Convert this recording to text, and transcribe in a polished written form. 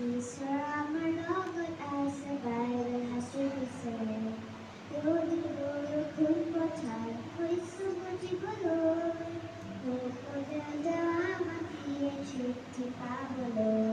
ঈশ্বৰ আমাৰ লগত আছে, বাইবেল সাঁচি দিছে। ৰ'দ বৰষুণ পথাৰ শস্য বুজিবলৈ, সকলোতে দেৱা মাটিয়ে তৃপ্তি পাবলৈ।